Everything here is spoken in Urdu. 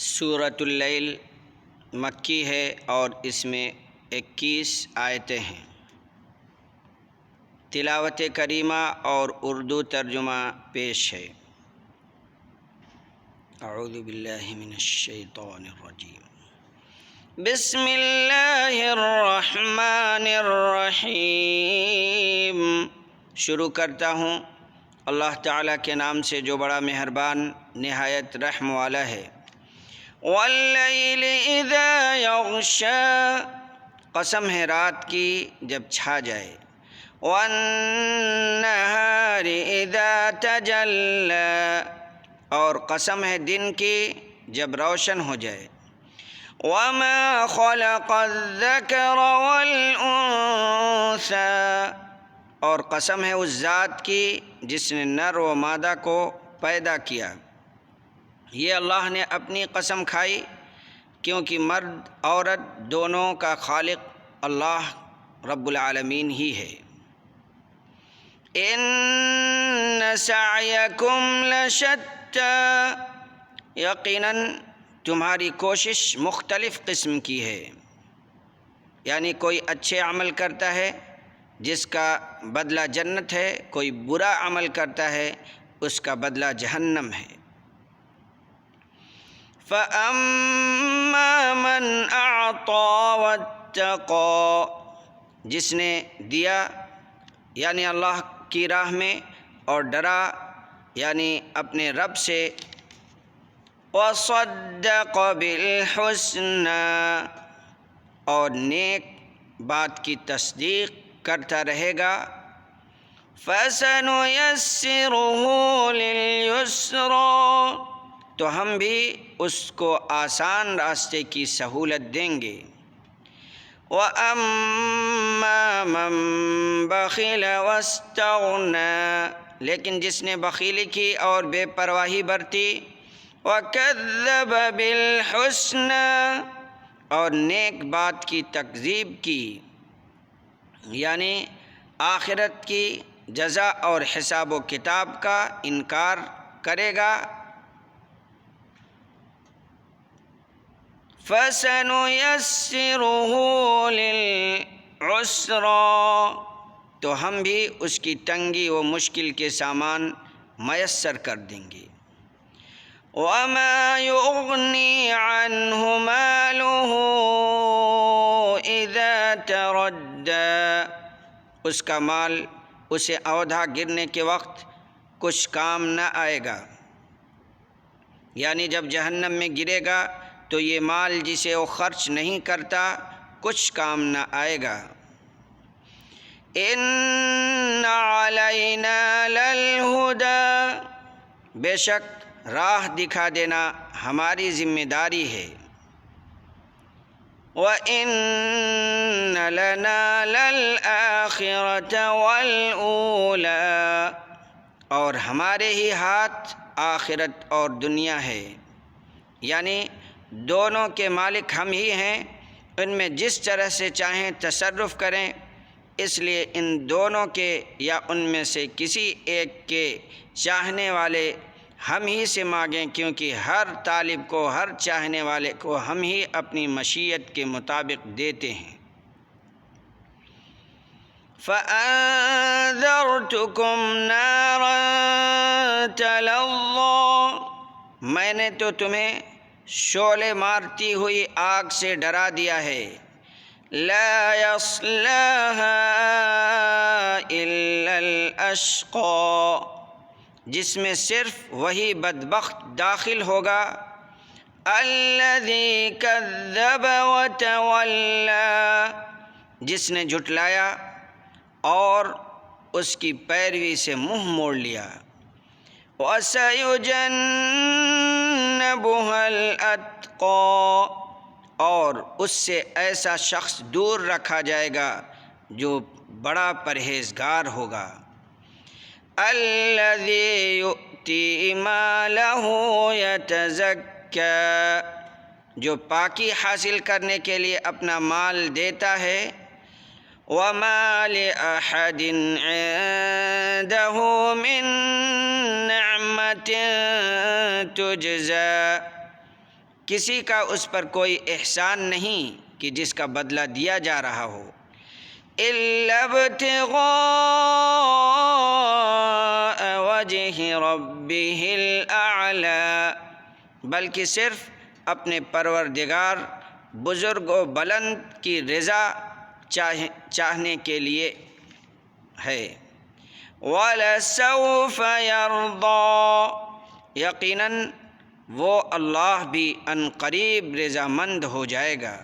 سورۃ اللیل مکی ہے اور اس میں 21 آیتیں ہیں۔ تلاوت کریمہ اور اردو ترجمہ پیش ہے۔ اعوذ باللہ من الشیطان الرجیم۔ بسم اللہ الرحمن الرحیم۔ شروع کرتا ہوں اللہ تعالیٰ کے نام سے جو بڑا مہربان نہایت رحم والا ہے۔ واللیل اذا یغشا، قسم ہے رات کی جب چھا جائے۔ والنہار اذا تجلی، اور قسم ہے دن کی جب روشن ہو جائے۔ وما خلق الذکر والانثی، اور قسم ہے اس ذات کی جس نے نر و مادہ کو پیدا کیا۔ یہ اللہ نے اپنی قسم کھائی کیونکہ مرد عورت دونوں کا خالق اللہ رب العالمین ہی ہے۔ ان سعیکم لشتی، یقیناً تمہاری کوشش مختلف قسم کی ہے، یعنی کوئی اچھے عمل کرتا ہے جس کا بدلہ جنت ہے، کوئی برا عمل کرتا ہے اس کا بدلہ جہنم ہے۔ فَأَمَّا مَنْ أَعْطَى وَاتَّقَى، جس نے دیا یعنی اللہ کی راہ میں اور ڈرا یعنی اپنے رب سے۔ وَصَدَّقَ بِالْحُسْنَى، اور نیک بات کی تصدیق کرتا رہے گا۔ فَسَنُيَسِّرُهُ لِلْيُسْرَى، تو ہم بھی اس کو آسان راستے کی سہولت دیں گے۔ وَأَمَّا مَن بَخِلَ وَاسْتَغْنَى، لیکن جس نے بخیلی کی اور بے پرواہی برتی۔ وَكَذَّبَ بِالْحُسْنَى، اور نیک بات کی تکذیب کی، یعنی آخرت کی جزا اور حساب و کتاب کا انکار کرے گا۔ فَسَنُيَسِّرُهُ لِلْعُسْرَى، تو ہم بھی اس کی تنگی و مشکل کے سامان میسر کر دیں گے۔ وَمَا يُغْنِي عَنْهُ مَالُهُ إِذَا تَرَدَّى، اس کا مال اسے اودھا گرنے کے وقت کچھ کام نہ آئے گا، یعنی جب جہنم میں گرے گا تو یہ مال جسے وہ خرچ نہیں کرتا کچھ کام نہ آئے گا۔ إِنَّ عَلَيْنَا لَلْهُدَى، بے شک راہ دکھا دینا ہماری ذمہ داری ہے۔ وَإِنَّ لَنَا لَلْآخِرَةَ وَالْأُولَى، اور ہمارے ہی ہاتھ آخرت اور دنیا ہے، یعنی دونوں کے مالک ہم ہی ہیں، ان میں جس طرح سے چاہیں تصرف کریں، اس لیے ان دونوں کے یا ان میں سے کسی ایک کے چاہنے والے ہم ہی سے مانگیں، کیونکہ ہر طالب کو ہر چاہنے والے کو ہم ہی اپنی مشیت کے مطابق دیتے ہیں۔ فَأَنذَرْتُكُمْ نَارًا تَلَظَّىٰ، میں نے تو تمہیں شعلے مارتی ہوئی آگ سے ڈرا دیا ہے۔ لَا يَصْلَاهَا إِلَّا الْأَشْقَى، جس میں صرف وہی بدبخت داخل ہوگا۔ الَّذِي كَذَّبَ وَتَوَلَّىٰ، جس نے جھٹلایا اور اس کی پیروی سے منہ موڑ لیا۔ وَسَيُجَنَّبُهَا الْأَتْقَى، اور اس سے ایسا شخص دور رکھا جائے گا جو بڑا پرہیزگار ہوگا۔ الَّذِي يُؤْتِي مَالَهُ يَتَزَكَّىٰ، جو پاکی حاصل کرنے کے لیے اپنا مال دیتا ہے۔ وَمَا لِأَحَدٍ عِندَهُ مِن نِّعْمَةٍ تُجْزَىٰ، کسی کا اس پر کوئی احسان نہیں کہ جس کا بدلہ دیا جا رہا ہو۔ إِلَّا ابْتِغَاءَ وَجْهِ رَبِّهِ الْأَعْلَى، بلکہ صرف اپنے پروردگار بزرگ و بلند کی رضا چاہنے کے لیے ہے۔ وَلَسَوْفَ يَرْضَىٰ، یقیناً وہ اللہ بھی ان قریب رضامند ہو جائے گا۔